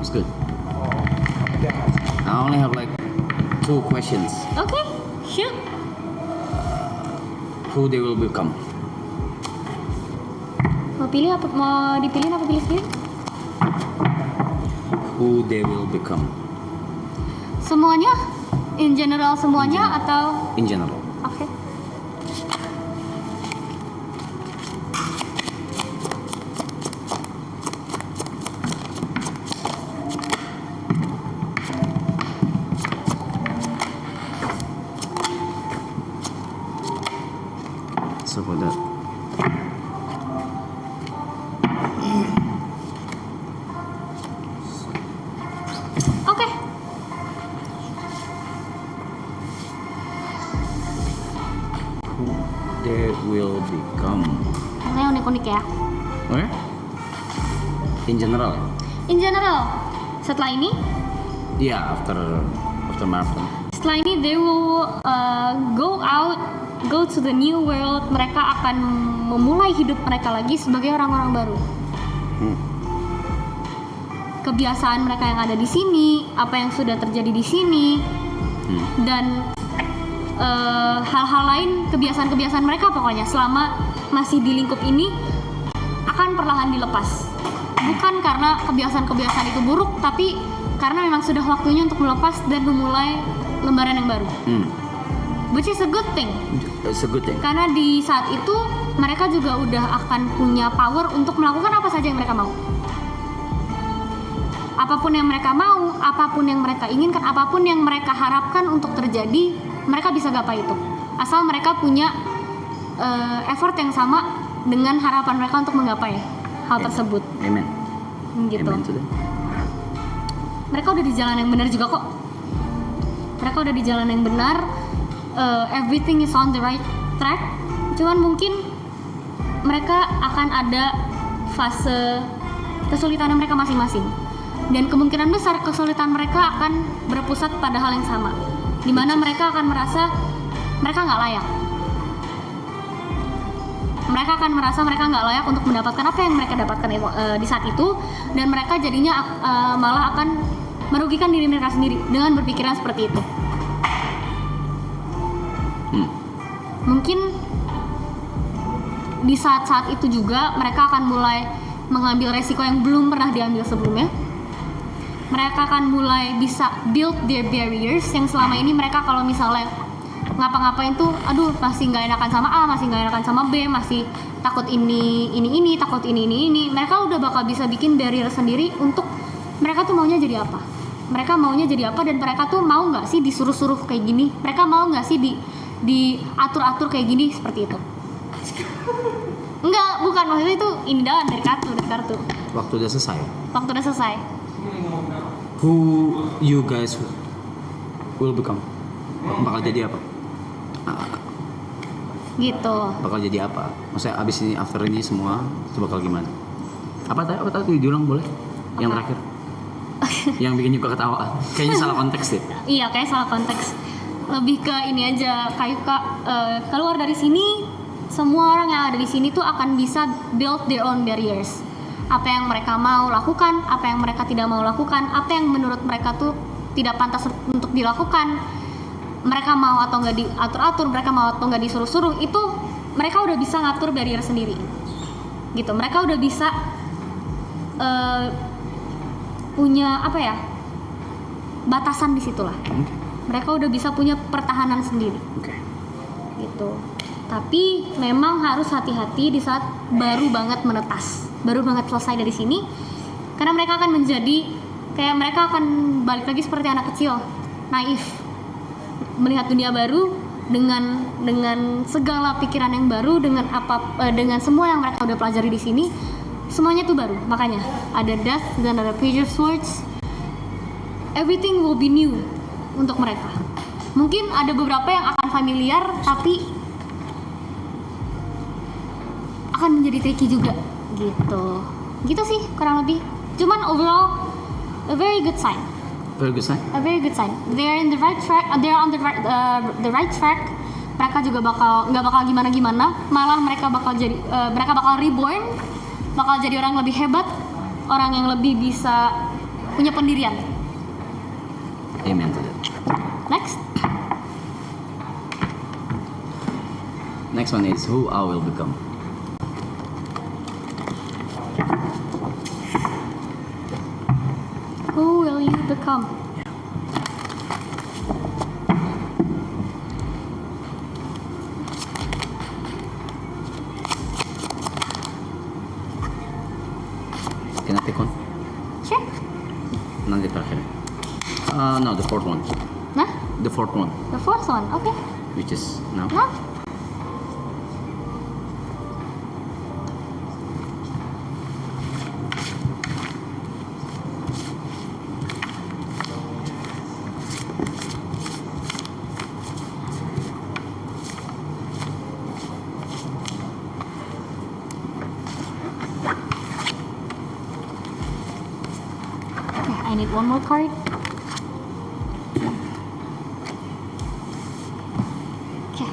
Sounds good. Dia ngasih. I only have like 2 questions. Okay, shoot. Who they will become? Mau pilih apa? Mau dipilih apa pilih sendiri? Who they will become Semuanya? In general semuanya atau? in general. Oke. So for that, Oke. who they will become. Rasanya unik-unik ya. Okay? In general. In general, setelah ini, Yeah, after marathon. setelah ini they will go out, go to the new world. Mereka akan memulai hidup mereka lagi sebagai orang-orang baru. Kebiasaan mereka yang ada di sini, apa yang sudah terjadi di sini, dan hal-hal lain, kebiasaan-kebiasaan mereka pokoknya selama masih di lingkup ini akan perlahan dilepas. Bukan karena kebiasaan-kebiasaan itu buruk, tapi karena memang sudah waktunya untuk melepas dan memulai lembaran yang baru. Which is a good thing. It's a good thing. Karena di saat itu mereka juga udah akan punya power untuk melakukan apa saja yang mereka mau. Apapun yang mereka mau, apapun yang mereka inginkan, apapun yang mereka harapkan untuk terjadi, mereka bisa gapai itu. Asal mereka punya effort yang sama dengan harapan mereka untuk menggapai hal tersebut. Amen. Gitu. Amen to that. Mereka udah di jalan yang benar juga kok. Mereka udah di jalan yang benar. Everything is on the right track. Cuman mungkin mereka akan ada fase kesulitan mereka masing-masing. Dan kemungkinan besar kesulitan mereka akan berpusat pada hal yang sama, di mana mereka akan merasa mereka nggak layak. Mereka akan merasa mereka nggak layak untuk mendapatkan apa yang mereka dapatkan di saat itu, dan mereka jadinya malah akan merugikan diri mereka sendiri dengan berpikiran seperti itu. Mungkin di saat-saat itu juga mereka akan mulai mengambil resiko yang belum pernah diambil sebelumnya. Mereka akan mulai bisa build their barriers yang selama ini mereka kalau misalnya ngapa-ngapain tuh, aduh masih nggak enakan sama A, masih nggak enakan sama B, masih takut ini, takut ini. Mereka udah bakal bisa bikin barrier sendiri untuk mereka tuh maunya jadi apa. Mereka maunya jadi apa dan mereka tuh mau nggak sih disuruh-suruh kayak gini. Mereka mau nggak sih diatur-atur kayak gini seperti itu. Enggak, bukan, maksudnya itu indah dari kartu. Waktu udah selesai. Waktu udah selesai. Who you guys will become? Bakal jadi apa? Gitu. Bakal jadi apa? Maksudnya abis ini, after ini semua itu bakal gimana? Apa tadi diulang boleh? Yang terakhir. Yang bikin juga ketawa. Kayaknya salah konteks deh. Iya, kayak salah konteks. Lebih ke ini aja, kayak keluar dari sini, semua orang yang ada di sini tuh akan bisa build their own barriers. Apa yang mereka mau lakukan, apa yang mereka tidak mau lakukan, apa yang menurut mereka tuh tidak pantas untuk dilakukan. Mereka mau atau nggak diatur-atur, mereka mau atau nggak disuruh-suruh, itu mereka udah bisa ngatur barrier sendiri. Gitu, mereka udah bisa punya apa ya, batasan di situlah. Mereka udah bisa punya pertahanan sendiri. Gitu. Tapi memang harus hati-hati di saat baru banget menetas, baru banget selesai dari sini, karena mereka akan menjadi kayak mereka akan balik lagi seperti anak kecil, naif, melihat dunia baru dengan segala pikiran yang baru, dengan semua yang mereka udah pelajari di sini, semuanya tuh baru. Makanya ada death dan ada Page of Swords. Everything will be new untuk mereka. Mungkin ada beberapa yang akan familiar, tapi akan menjadi tricky juga gitu sih kurang lebih. Cuman overall a very good sign. Very good sign. A very good sign. They're in the right track. They're on the right track. Mereka juga nggak bakal gimana, malah mereka bakal reborn, bakal jadi orang yang lebih hebat, orang yang lebih bisa punya pendirian. Amen to that. Next. Next one is who I will become. Who will you become? Can I pick one? Sure. Nanti terakhir. No, the fourth one. Nah, The fourth one, the fourth one. Okay. which is now. Nah. Okay, I need one more card. Okay.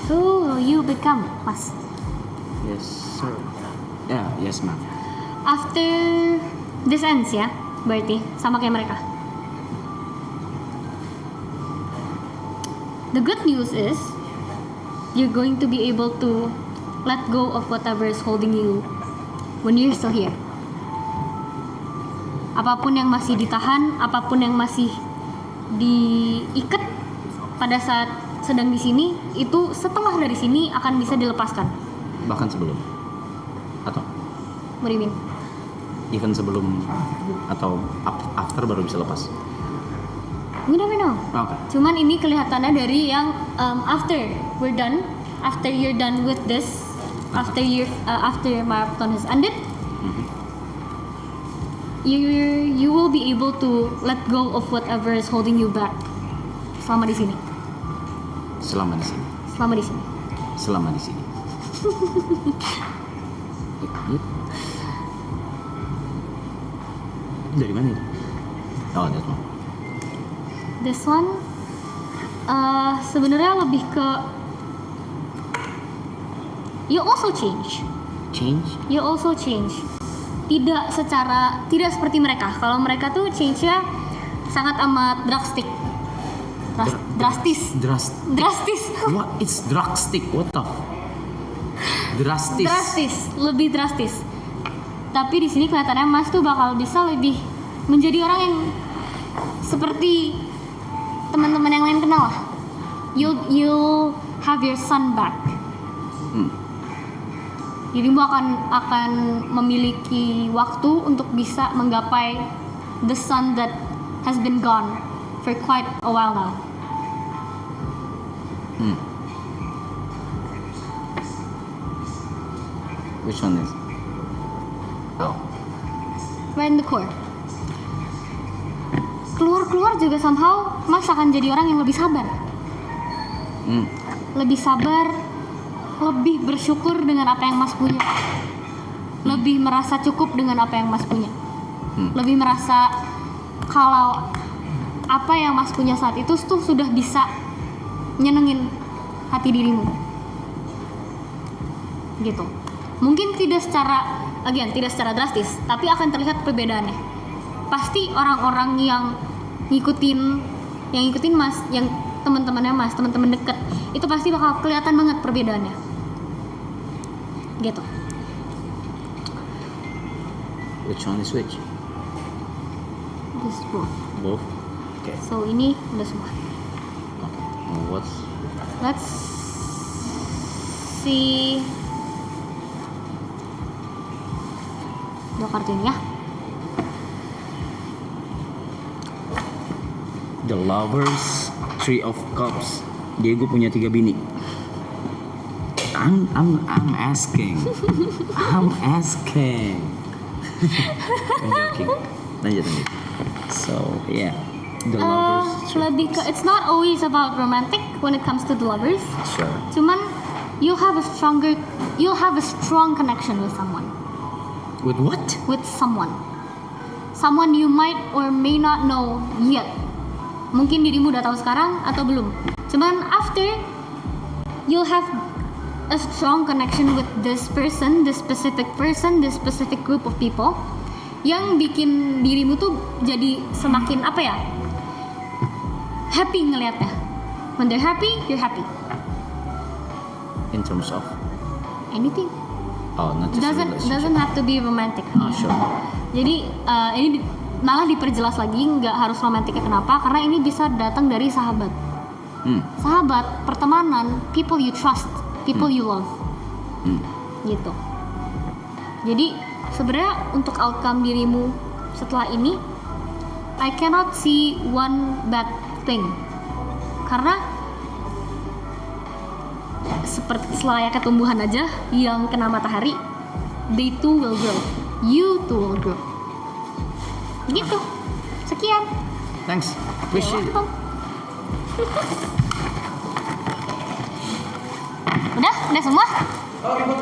Who will you become, Mas? Yes, sir. Yeah, yes, ma'am. After this ends ya, berarti sama kayak mereka. The good news is you're going to be able to let go of whatever is holding you when you're still here. Apapun yang masih ditahan, apapun yang masih diikat pada saat sedang di sini, itu setelah dari sini akan bisa dilepaskan. Bahkan sebelum atau What do you mean? even sebelum atau after baru bisa lepas. We never know. Oke. Cuman ini kelihatannya dari yang after we're done, after you're done with this, after marathon has ended, Mhm. you will be able to let go of whatever is holding you back selama di sini. Selama di sini. Selama di sini. Selama di sini. Dari mana itu? Oh, that one. This one sebenarnya lebih ke you also change. Change? You also change. Tidak seperti mereka. Kalau mereka tuh change-nya sangat amat drastis. Drastis. What? It's drastic. What the? Drastis. Drastis, lebih drastis. Tapi di sini kelihatannya Mas tuh bakal bisa lebih menjadi orang yang seperti teman-teman yang lain kenal lah. You'll have your son back. Dirimu akan memiliki waktu untuk bisa menggapai the sun that has been gone for quite a while now. Which one is? Oh. Right in the core. Keluar juga somehow Mas akan jadi orang yang lebih sabar. Lebih sabar, lebih bersyukur dengan apa yang Mas punya. Lebih merasa cukup dengan apa yang Mas punya. Lebih merasa kalau apa yang Mas punya saat itu tuh sudah bisa nyenengin hati dirimu. Gitu. Mungkin tidak secara drastis, tapi akan terlihat perbedaannya. Pasti orang-orang yang ngikutin Mas, yang teman-temannya Mas, teman-teman deket, itu pasti bakal kelihatan banget perbedaannya. Gitu. Which one is which? This is both. Both. Okay. So ini udah semua. Okay. What's? Let's see. Dua kartu ini ya. The Lovers, Three of Cups. Diego punya 3 bini. I'm asking. I'm joking. Lanjut. So yeah, the Lovers. Lebih ke it's not always about romantic when it comes to the lovers. Sure. Cuman you'll have a strong connection with someone. With what? With someone you might or may not know yet. Mungkin dirimu udah tahu sekarang atau belum. Cuman after you'll have a strong connection with this person, this specific group of people, yang bikin dirimu tuh jadi semakin apa ya, happy ngelihatnya. When they're happy, you're happy. In terms of Anything. oh, not just a relationship. Doesn't have to be romantic. Oh, sure. Jadi ini malah diperjelas lagi, nggak harus romantiknya. Kenapa? Karena ini bisa datang dari sahabat. Sahabat, pertemanan, people you trust, people you love, gitu. Jadi sebenarnya untuk outcome dirimu setelah ini, I cannot see one bad thing, karena seperti selayaknya tumbuhan aja yang kena matahari, they too will grow, you too will grow. Gitu. Sekian. Thanks. Appreciate it. Udah semua? Oh, ribut.